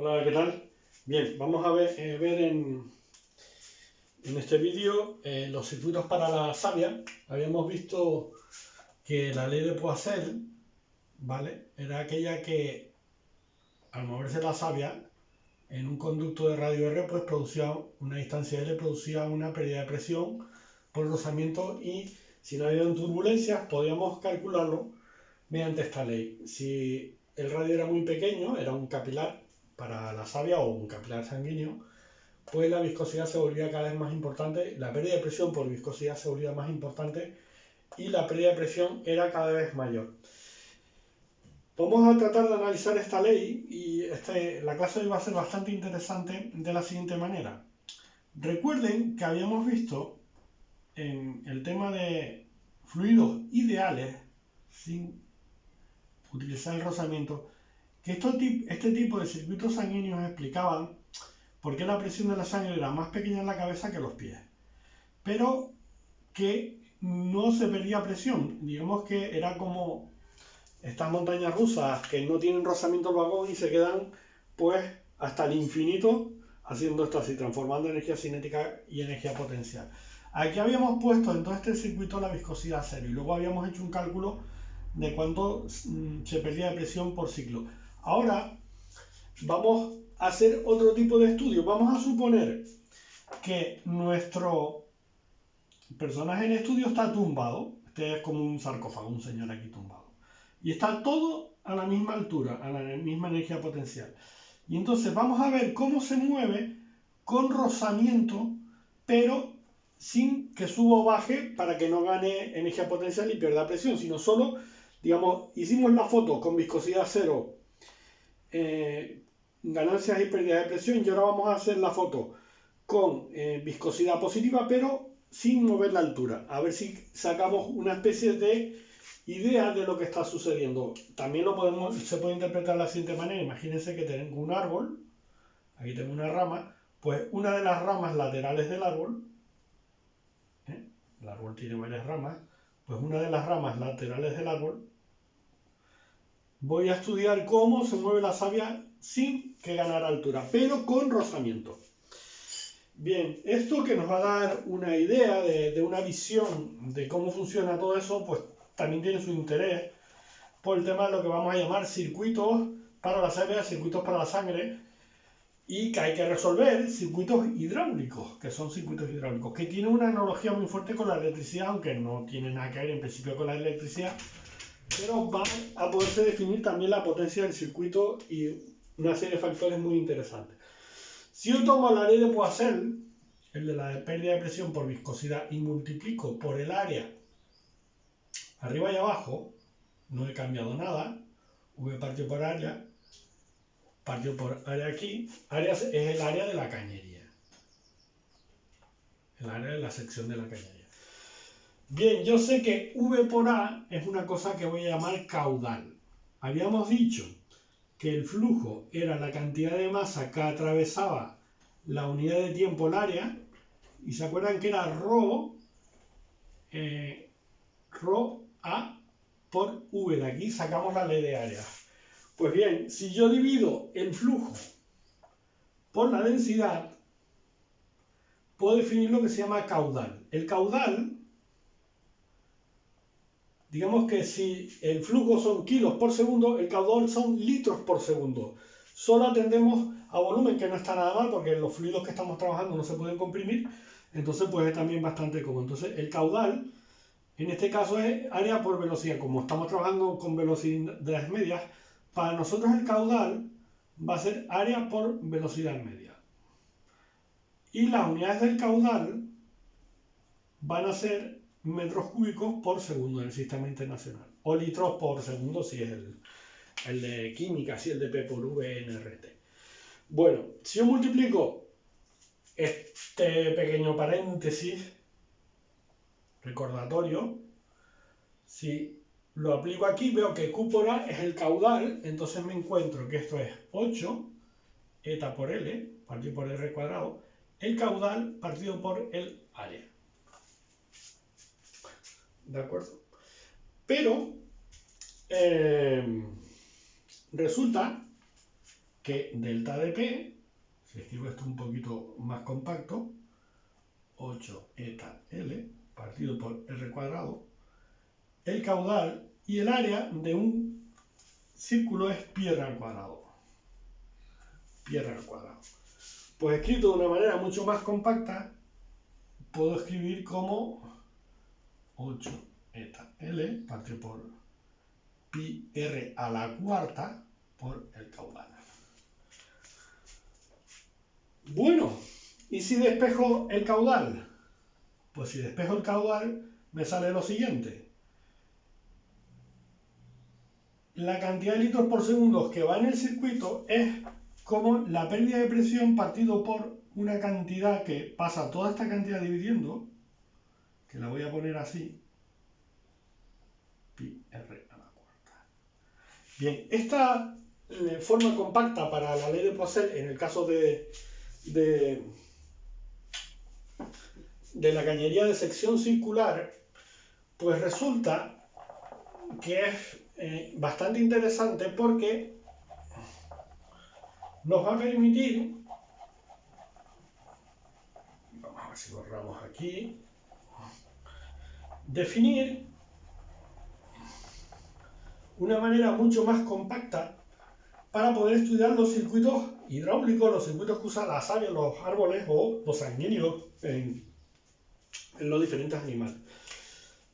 Hola, ¿qué tal? Bien, vamos a ver en este vídeo los circuitos para la savia. Habíamos visto que la ley de Poiseuille, ¿vale? Era aquella que al moverse la savia en un conducto de radio R, pues producía una distancia L, producía una pérdida de presión por rozamiento y si no había turbulencias podíamos calcularlo mediante esta ley. Si el radio era muy pequeño, era un capilar para la savia o un capilar sanguíneo, pues la viscosidad se volvía cada vez más importante, la pérdida de presión por viscosidad se volvía más importante y la pérdida de presión era cada vez mayor. Vamos a tratar de analizar esta ley y la clase de hoy va a ser bastante interesante de la siguiente manera. Recuerden que habíamos visto en el tema de fluidos ideales sin utilizar el rozamiento que este tipo de circuitos sanguíneos explicaban por qué la presión de la sangre era más pequeña en la cabeza que en los pies, pero que no se perdía presión. Digamos que era como estas montañas rusas que no tienen rozamiento el vagón y se quedan pues hasta el infinito haciendo esto así, transformando energía cinética y energía potencial. Aquí habíamos puesto en todo este circuito la viscosidad cero y luego habíamos hecho un cálculo de cuánto se perdía de presión por ciclo. Ahora vamos a hacer otro tipo de estudio. Vamos a suponer que nuestro personaje en estudio está tumbado. Este es como un sarcófago, un señor aquí tumbado. Y está todo a la misma altura, a la misma energía potencial. Y entonces vamos a ver cómo se mueve con rozamiento, pero sin que suba o baje para que no gane energía potencial y pierda presión, sino solo, digamos, hicimos la foto con viscosidad cero, ganancias y pérdidas de presión, y ahora vamos a hacer la foto con viscosidad positiva, pero sin mover la altura. A ver si sacamos una especie de idea de lo que está sucediendo. También se puede interpretar de la siguiente manera. Imagínense que tengo un árbol, aquí tengo una rama, pues una de las ramas laterales del árbol, el árbol tiene varias ramas, pues una de las ramas laterales del árbol, voy a estudiar cómo se mueve la savia sin que ganara altura, pero con rozamiento. Bien, esto que nos va a dar una idea de una visión de cómo funciona todo eso, pues también tiene su interés por el tema de lo que vamos a llamar circuitos para la savia, circuitos para la sangre, y que hay que resolver circuitos hidráulicos, que son circuitos hidráulicos, que tienen una analogía muy fuerte con la electricidad, aunque no tiene nada que ver en principio con la electricidad, pero van a poderse definir también la potencia del circuito y una serie de factores muy interesantes. Si yo tomo la ley de Poiseuille, el de la pérdida de presión por viscosidad, y multiplico por el área arriba y abajo, no he cambiado nada, V partido por área aquí, área es el área de la cañería, el área de la sección de la cañería. Bien, yo sé que V por A es una cosa que voy a llamar caudal. Habíamos dicho que el flujo era la cantidad de masa que atravesaba la unidad de tiempo, el área, y se acuerdan que era ρ A por V. De aquí sacamos la ley de área. Pues bien, si yo divido el flujo por la densidad, puedo definir lo que se llama caudal. El caudal, digamos que si el flujo son kilos por segundo, el caudal son litros por segundo. Solo atendemos a volumen, que no está nada mal, porque los fluidos que estamos trabajando no se pueden comprimir, entonces pues es también bastante cómodo. Entonces el caudal, en este caso, es área por velocidad. Como estamos trabajando con velocidades medias, para nosotros el caudal va a ser área por velocidad media. Y las unidades del caudal van a ser metros cúbicos por segundo en el sistema internacional. O litros por segundo si es el de química, si es el de P por V en RT. Bueno, si yo multiplico este pequeño paréntesis recordatorio, si lo aplico aquí, veo que Q por A es el caudal, entonces me encuentro que esto es 8 eta por L, partido por R cuadrado, el caudal partido por el área. ¿De acuerdo? Pero resulta que delta de P, si escribo esto un poquito más compacto, 8 eta L partido por R cuadrado, el caudal y el área de un círculo es pi r al cuadrado. Pi r al cuadrado. Pues escrito de una manera mucho más compacta, puedo escribir como 8 eta L partido por pi r a la cuarta por el caudal. Bueno, ¿y si despejo el caudal? Pues si despejo el caudal, me sale lo siguiente. La cantidad de litros por segundo que va en el circuito es como la pérdida de presión partido por una cantidad que pasa toda esta cantidad dividiendo, que la voy a poner así, pi r a la cuarta. Bien, esta forma compacta para la ley de Poiseuille, en el caso de la cañería de sección circular, pues resulta que es bastante interesante porque nos va a permitir, vamos a ver si borramos aquí, definir una manera mucho más compacta para poder estudiar los circuitos hidráulicos, los circuitos que usan las aves, los árboles o los sanguíneos en los diferentes animales.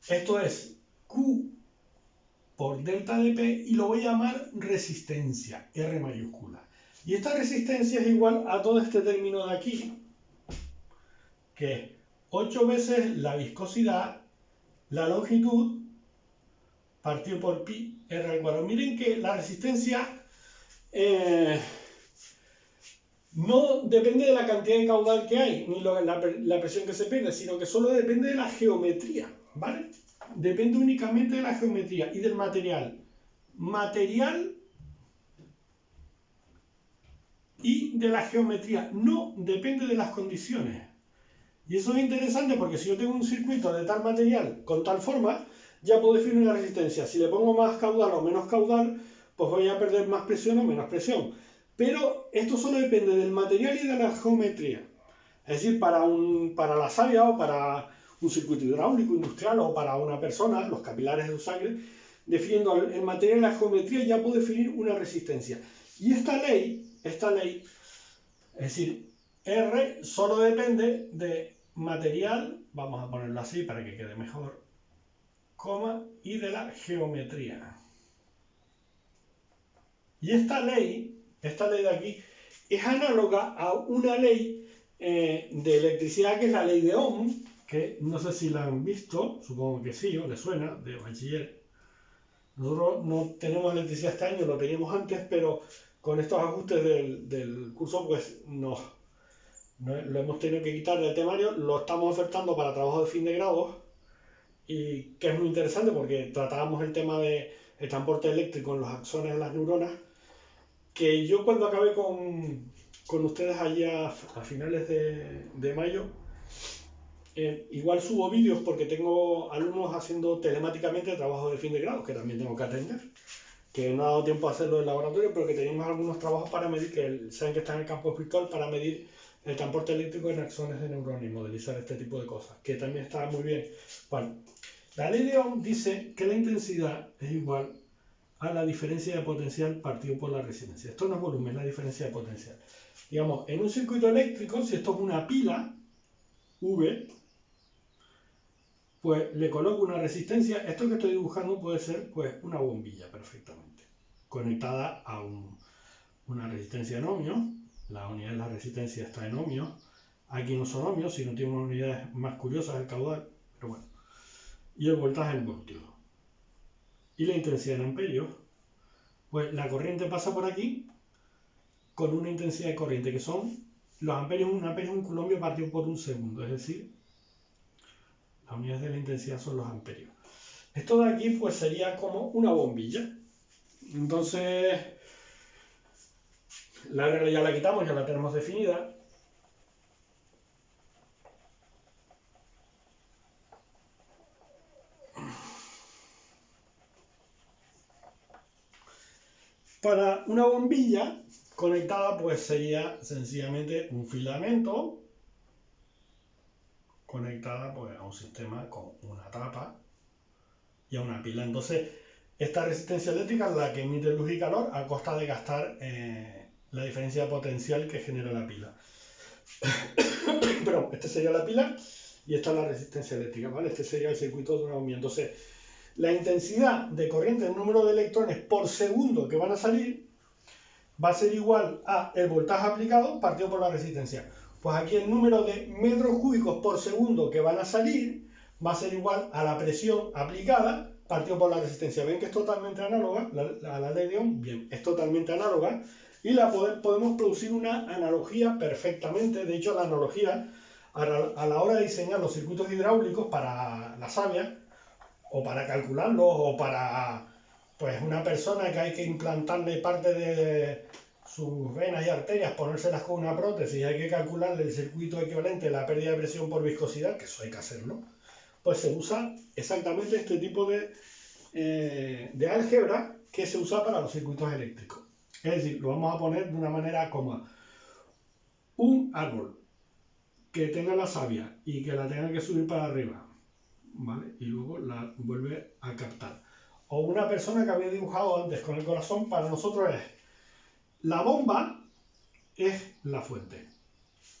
Esto es Q por delta de P y lo voy a llamar resistencia, R mayúscula. Y esta resistencia es igual a todo este término de aquí, que es 8 veces la viscosidad, la longitud, partido por pi r al cuadrado. Miren que la resistencia no depende de la cantidad de caudal que hay, ni la presión que se pierde, sino que solo depende de la geometría, ¿vale? Depende únicamente de la geometría y del material. Material y de la geometría, no depende de las condiciones. Y eso es interesante porque si yo tengo un circuito de tal material con tal forma, ya puedo definir una resistencia. Si le pongo más caudal o menos caudal, pues voy a perder más presión o menos presión. Pero esto solo depende del material y de la geometría. Es decir, para la savia o para un circuito hidráulico industrial o para una persona, los capilares de su sangre, definiendo el material y la geometría, ya puedo definir una resistencia. Y esta ley, es decir, R solo depende de material, vamos a ponerlo así para que quede mejor, coma, y de la geometría. Y esta ley de aquí, es análoga a una ley de electricidad que es la ley de Ohm, que no sé si la han visto, supongo que sí, o les suena, de bachiller. Nosotros no tenemos electricidad este año, lo teníamos antes, pero con estos ajustes del curso, pues lo hemos tenido que quitar del temario, lo estamos ofertando para trabajo de fin de grado, y que es muy interesante porque tratábamos el tema del transporte eléctrico en los axones de las neuronas, que yo cuando acabé con ustedes allí a finales de mayo, igual subo vídeos porque tengo alumnos haciendo telemáticamente trabajo de fin de grado, que también tengo que atender, que no ha dado tiempo a hacerlo en laboratorio, pero que tenemos algunos trabajos para medir, que saben que están en el campo virtual, para medir el transporte eléctrico en axones de neuronas y modelizar este tipo de cosas, que también está muy bien. Bueno, la ley de Ohm dice que la intensidad es igual a la diferencia de potencial partido por la resistencia. Esto no es volumen, es la diferencia de potencial. Digamos, en un circuito eléctrico, si esto es una pila, V, pues le coloco una resistencia. Esto que estoy dibujando puede ser pues una bombilla perfectamente, conectada a una resistencia en ohmios. La unidad de la resistencia está en ohmios. Aquí no son ohmios, sino tiene unas unidades más curiosas del caudal, pero bueno. Y el voltaje en voltios. Y la intensidad en amperios. Pues la corriente pasa por aquí con una intensidad de corriente que son los amperios. Un amperio es un culombio partido por un segundo, es decir, las unidades de la intensidad son los amperios. Esto de aquí pues sería como una bombilla. Entonces la regla ya la quitamos, ya la tenemos definida. Para una bombilla, conectada, pues sería sencillamente un filamento conectada pues, a un sistema con una tapa y a una pila. Entonces, esta resistencia eléctrica es la que emite luz y calor a costa de gastar la diferencia potencial que genera la pila. Pero esta sería la pila y esta es la resistencia eléctrica, ¿vale? Este sería el circuito de una bombilla. Entonces, la intensidad de corriente, el número de electrones por segundo que van a salir, va a ser igual a el voltaje aplicado partido por la resistencia. Pues aquí el número de metros cúbicos por segundo que van a salir va a ser igual a la presión aplicada partido por la resistencia. ¿Ven que es totalmente análoga a la ley de Ohm? Bien, es totalmente análoga y podemos producir una analogía perfectamente. De hecho, la analogía a la hora de diseñar los circuitos hidráulicos para la savia o para calcularlos o para pues una persona que hay que implantarle parte de sus venas y arterias, ponérselas con una prótesis y hay que calcularle el circuito equivalente, la pérdida de presión por viscosidad, que eso hay que hacerlo, pues se usa exactamente este tipo de álgebra que se usa para los circuitos eléctricos. Es decir, lo vamos a poner de una manera cómoda. Un árbol que tenga la savia y que la tenga que subir para arriba, ¿vale? Y luego la vuelve a captar. O una persona que había dibujado antes con el corazón, para nosotros es la bomba es la fuente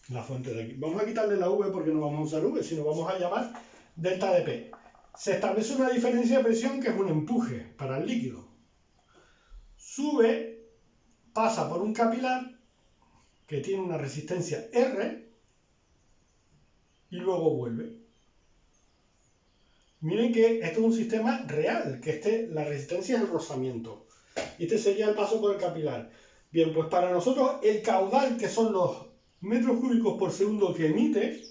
de aquí. Vamos a quitarle la V porque no vamos a usar V, sino vamos a llamar delta de P. Se establece una diferencia de presión que es un empuje para el líquido. Sube, pasa por un capilar que tiene una resistencia R y luego vuelve. Miren que esto es un sistema real, que la resistencia es el rozamiento. Y este sería el paso por el capilar. Bien, pues para nosotros el caudal, que son los metros cúbicos por segundo que emite,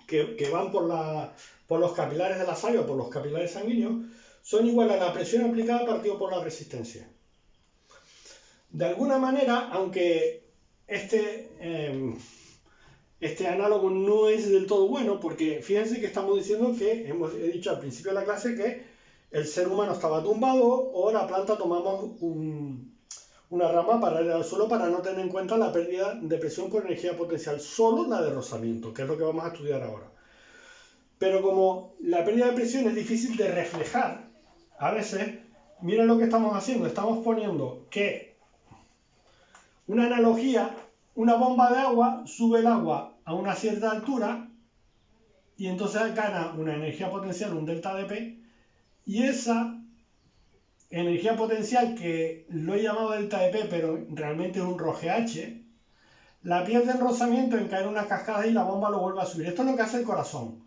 que van por los capilares de la savia o por los capilares sanguíneos, son igual a la presión aplicada partido por la resistencia. De alguna manera, aunque este análogo no es del todo bueno, porque fíjense que estamos diciendo que, he dicho al principio de la clase que el ser humano estaba tumbado o la planta tomamos una rama paralela al suelo para no tener en cuenta la pérdida de presión por energía potencial, solo la de rozamiento, que es lo que vamos a estudiar ahora. Pero como la pérdida de presión es difícil de reflejar, a veces, miren lo que estamos haciendo, estamos poniendo que una analogía, una bomba de agua sube el agua a una cierta altura y entonces gana una energía potencial, un delta de P, y esa energía potencial, que lo he llamado delta de P, pero realmente es un rho-GH, la pierde en rozamiento, en caer una cascada y la bomba lo vuelve a subir. Esto es lo que hace el corazón,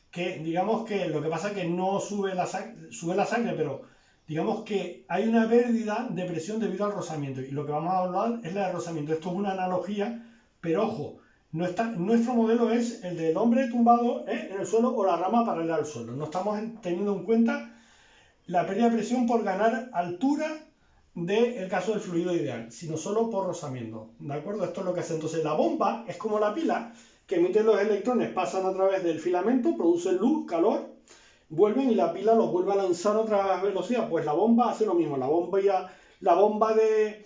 que digamos que lo que pasa es que no sube la sangre, pero digamos que hay una pérdida de presión debido al rozamiento, y lo que vamos a hablar es la de rozamiento. Esto es una analogía, pero ojo, nuestro modelo es el del hombre tumbado en el suelo o la rama paralela al suelo. No estamos teniendo en cuenta la pérdida de presión por ganar altura del caso del fluido ideal, sino solo por rozamiento. ¿De acuerdo? Esto es lo que hace. Entonces la bomba es como la pila, que emiten los electrones, pasan a través del filamento, producen luz, calor, vuelven y la pila los vuelve a lanzar a otra velocidad. Pues la bomba hace lo mismo. La bomba de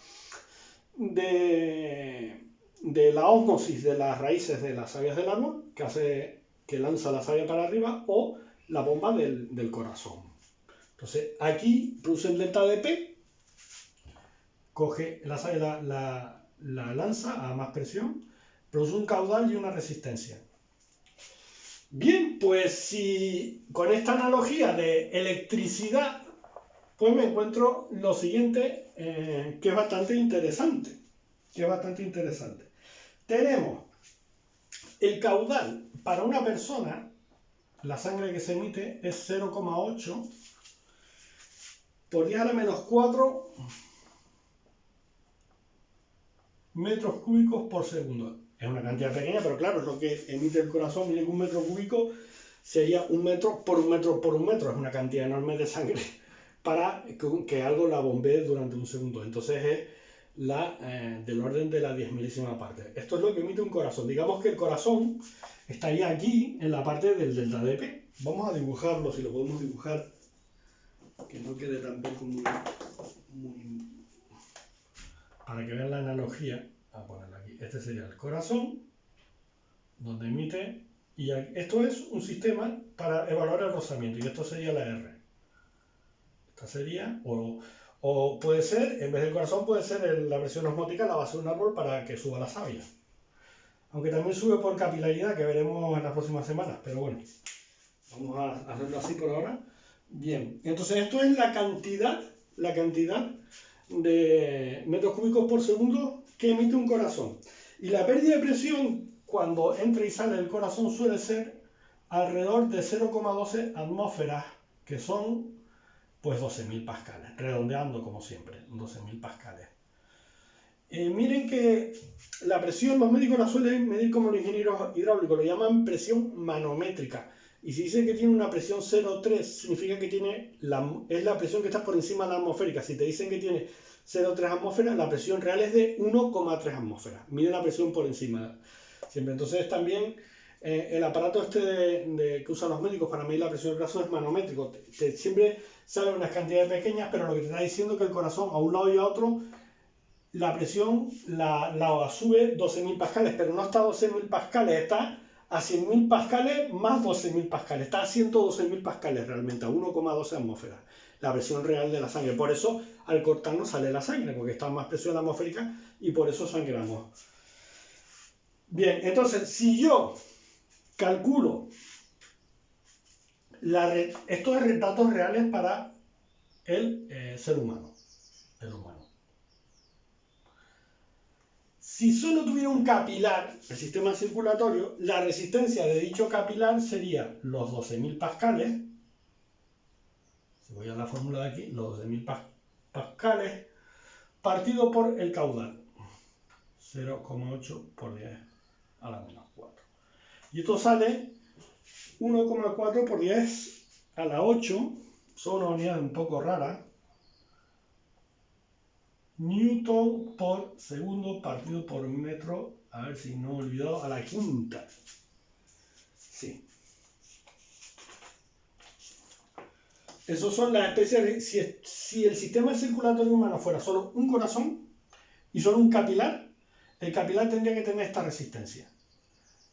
la ósmosis de las raíces de las sabias del árbol, que lanza la savia para arriba, o la bomba del corazón. Entonces aquí produce el delta de P, coge la savia, la lanza a más presión, produce un caudal y una resistencia. Bien, pues si con esta analogía de electricidad, pues me encuentro lo siguiente, que es bastante interesante. Tenemos el caudal para una persona, la sangre que se emite es 0,8 por 10 a la menos 4 metros cúbicos por segundo. Es una cantidad pequeña, pero claro, es lo que emite el corazón. Miren que un metro cúbico sería un metro por un metro por un metro. Es una cantidad enorme de sangre para que algo la bombee durante un segundo. Entonces es del orden de la 10 milésima parte. Esto es lo que emite un corazón. Digamos que el corazón estaría aquí en la parte del delta de P. Vamos a dibujarlo, si lo podemos dibujar, que no quede tampoco muy para que vean la analogía. analogía, a ponerla aquí, este sería el corazón, donde emite, y esto es un sistema para evaluar el rozamiento, y esto sería la R. Esta sería, o puede ser, en vez del corazón, puede ser la presión osmótica, la base de un árbol para que suba la savia. Aunque también sube por capilaridad, que veremos en las próximas semanas, pero bueno, vamos a hacerlo así por ahora. Bien, entonces esto es la cantidad de metros cúbicos por segundo que emite un corazón. Y la pérdida de presión cuando entra y sale del corazón suele ser alrededor de 0,12 atmósferas, que son pues 12.000 pascales, redondeando como siempre, 12.000 pascales. Miren que la presión los médicos la suelen medir como los ingenieros hidráulicos, lo llaman presión manométrica. Y si dice que tiene una presión 0,3, significa que es la presión que está por encima de la atmosférica. Si te dicen que tiene 0,3 atmósferas, la presión real es de 1,3 atmósferas. Mide la presión por encima. Siempre. Entonces también el aparato que usan los médicos para medir la presión del corazón es manométrico. Siempre salen unas cantidades pequeñas, pero lo que te está diciendo es que el corazón a un lado y a otro, la presión la sube 12.000 pascales, pero no está a 12.000 pascales, está a 100.000 pascales más 12.000 pascales. Está a 112.000 pascales realmente, a 1,12 atmósferas, la presión real de la sangre. Por eso al cortarnos sale la sangre, porque está más presión atmosférica y por eso sangramos. Bien, entonces si yo calculo, estos es datos reales para el ser humano, Si solo tuviera un capilar, el sistema circulatorio, la resistencia de dicho capilar sería los 12.000 pascales. Si voy a la fórmula de aquí, los 12.000 pascales partido por el caudal. 0,8 por 10 a la menos 4. Y esto sale 1,4 por 10 a la 8. Son una unidad un poco rara. Newton por segundo partido por metro, a ver si no he olvidado, a la quinta. Sí. Esos son las especies. Si el sistema circulatorio humano fuera solo un corazón y solo un capilar, el capilar tendría que tener esta resistencia.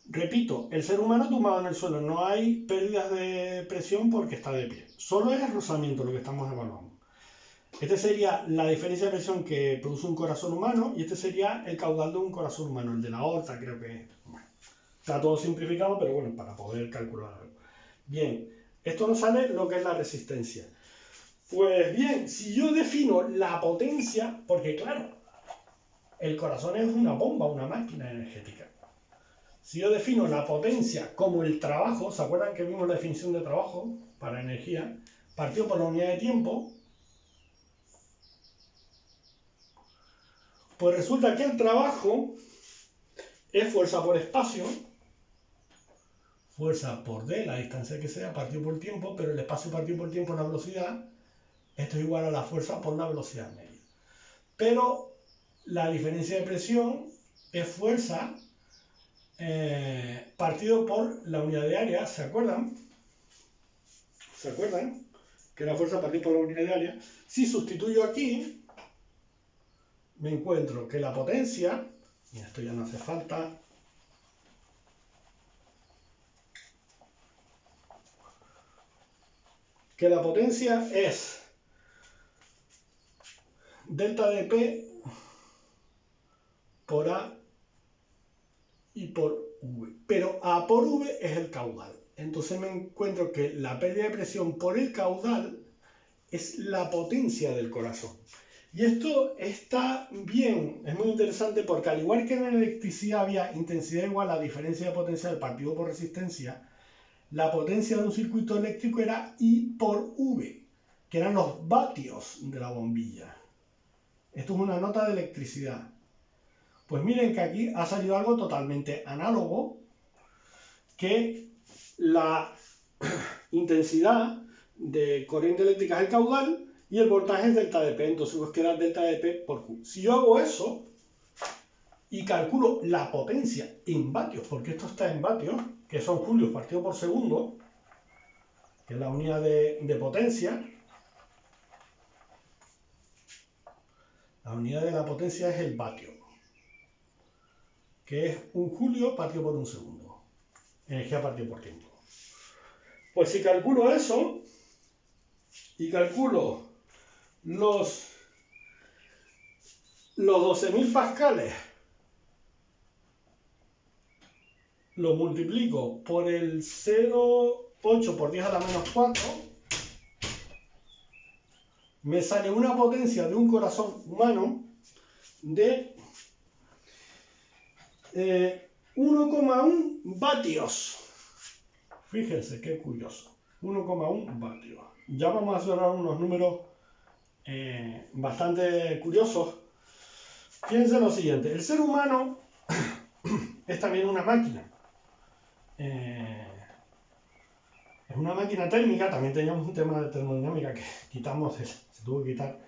Repito, el ser humano tumbado en el suelo, no hay pérdidas de presión porque está de pie. Solo es el rozamiento lo que estamos evaluando. Este sería la diferencia de presión que produce un corazón humano y este sería el caudal de un corazón humano, el de la aorta, creo que. Bueno, está todo simplificado, pero bueno, para poder calcularlo. Bien, esto nos sale lo que es la resistencia. Pues bien, si yo defino la potencia, porque claro, el corazón es una bomba, una máquina energética. Si yo defino la potencia como el trabajo, ¿se acuerdan que vimos la definición de trabajo para energía? Partido por la unidad de tiempo. Pues resulta que el trabajo es fuerza por espacio, fuerza por d, la distancia que sea, partido por tiempo, pero el espacio partido por tiempo es la velocidad. Esto es igual a la fuerza por la velocidad media. Pero la diferencia de presión es fuerza partido por la unidad de área, ¿se acuerdan? ¿Se acuerdan? Que la fuerza partido por la unidad de área. Si sustituyo aquí, me encuentro que la potencia, y esto ya no hace falta, que la potencia es delta de P por A y por V. Pero A por V es el caudal. Entonces me encuentro que la pérdida de presión por el caudal es la potencia del corazón. Y esto está bien, es muy interesante porque al igual que en la electricidad había intensidad igual a diferencia de potencial partido por resistencia, la potencia de un circuito eléctrico era I por V, que eran los vatios de la bombilla. Esto es una nota de electricidad. Pues miren que aquí ha salido algo totalmente análogo, que la intensidad de corriente eléctrica es el caudal y el voltaje es delta de P, entonces pues queda delta de P por Q. Si yo hago eso y calculo la potencia en vatios, porque esto está en vatios, que son julios partido por segundo, que es la unidad de potencia, la unidad de la potencia es el vatio. que es un julio partido por un segundo. Energía partido por tiempo. Pues si calculo eso y calculo los 12.000 pascales, lo multiplico por el 0,8 por 10 a la menos 4, me sale una potencia de un corazón humano de 1,1 vatios. Fíjense qué curioso. 1,1 vatios. Ya vamos a hacer unos números bastante curiosos. Fíjense lo siguiente. El ser humano es también una máquina. Es una máquina térmica. También teníamos un tema de termodinámica que quitamos, se tuvo que quitar.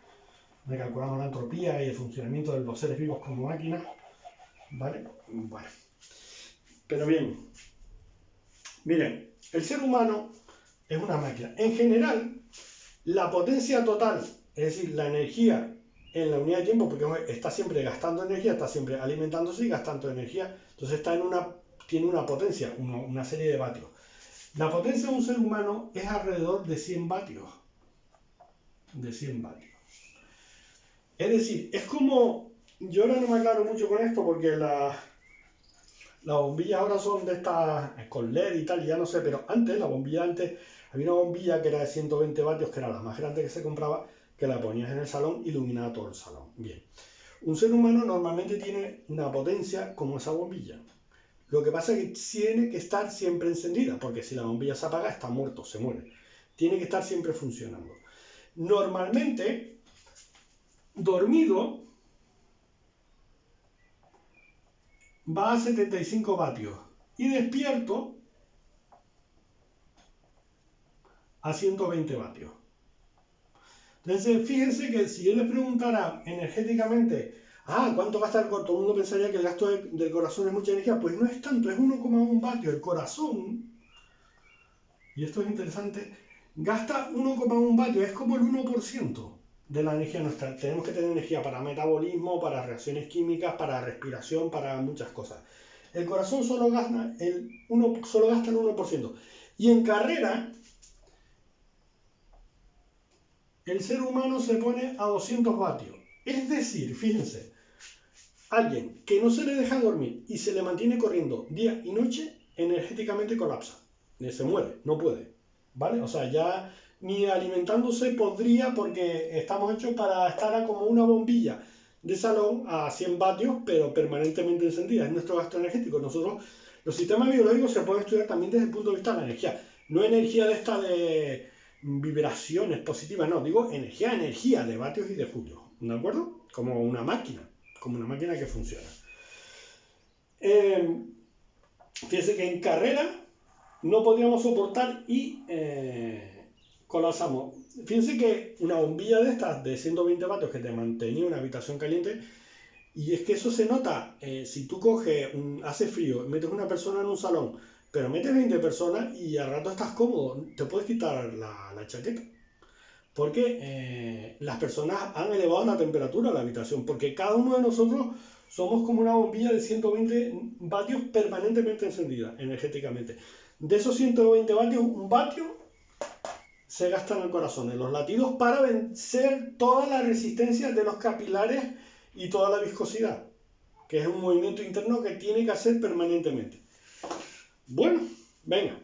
Le calculamos la entropía y el funcionamiento de los seres vivos como máquinas. ¿Vale? Bueno. Pero bien. Miren, el ser humano es una máquina. En general, la potencia total, es decir, la energía en la unidad de tiempo, porque está siempre gastando energía, está siempre alimentándose y gastando energía, entonces tiene una potencia, una serie de vatios. La potencia de un ser humano es alrededor de 100 vatios. De 100 vatios. Es decir, es como, yo ahora no me aclaro mucho con esto porque las bombillas ahora son de estas con LED y tal, y ya no sé, pero antes, había una bombilla que era de 120 vatios, que era la más grande que se compraba, que la ponías en el salón y iluminaba todo el salón. Bien. Un ser humano normalmente tiene una potencia como esa bombilla. Lo que pasa es que tiene que estar siempre encendida, porque si la bombilla se apaga, está muerto, se muere. Tiene que estar siempre funcionando. Normalmente, dormido, va a 75 vatios y despierto a 120 vatios. Entonces, fíjense que si yo les preguntara energéticamente, ¿cuánto gasta el corazón? Todo el mundo pensaría que el gasto del corazón es mucha energía. Pues no es tanto, es 1,1 vatios. El corazón, y esto es interesante, gasta 1,1 vatios, es como el 1% de la energía nuestra. Tenemos que tener energía para metabolismo, para reacciones químicas, para respiración, para muchas cosas. El corazón solo gasta el 1%. Y en carrera, el ser humano se pone a 200 vatios. Es decir, fíjense, alguien que no se le deja dormir y se le mantiene corriendo día y noche, energéticamente colapsa. Se muere, no puede. ¿Vale? O sea, ya ni alimentándose podría, porque estamos hechos para estar como una bombilla de salón a 100 vatios, pero permanentemente encendida. Es nuestro gasto energético. Los sistemas biológicos se pueden estudiar también desde el punto de vista de la energía. No energía de esta de vibraciones positivas, no, digo energía de vatios y de julios, ¿de acuerdo? Como una máquina que funciona. Fíjense que en carrera no podíamos soportar y colapsamos. Fíjense que una bombilla de estas de 120 vatios que te mantenía una habitación caliente, y es que eso se nota, si tú hace frío, metes una persona en un salón, pero metes 20 personas y al rato estás cómodo, te puedes quitar la chaqueta. Porque las personas han elevado la temperatura de la habitación, porque cada uno de nosotros somos como una bombilla de 120 vatios permanentemente encendida energéticamente. De esos 120 vatios, un vatio se gasta en el corazón, en los latidos, para vencer toda la resistencia de los capilares y toda la viscosidad, que es un movimiento interno que tiene que hacer permanentemente. Bueno, venga.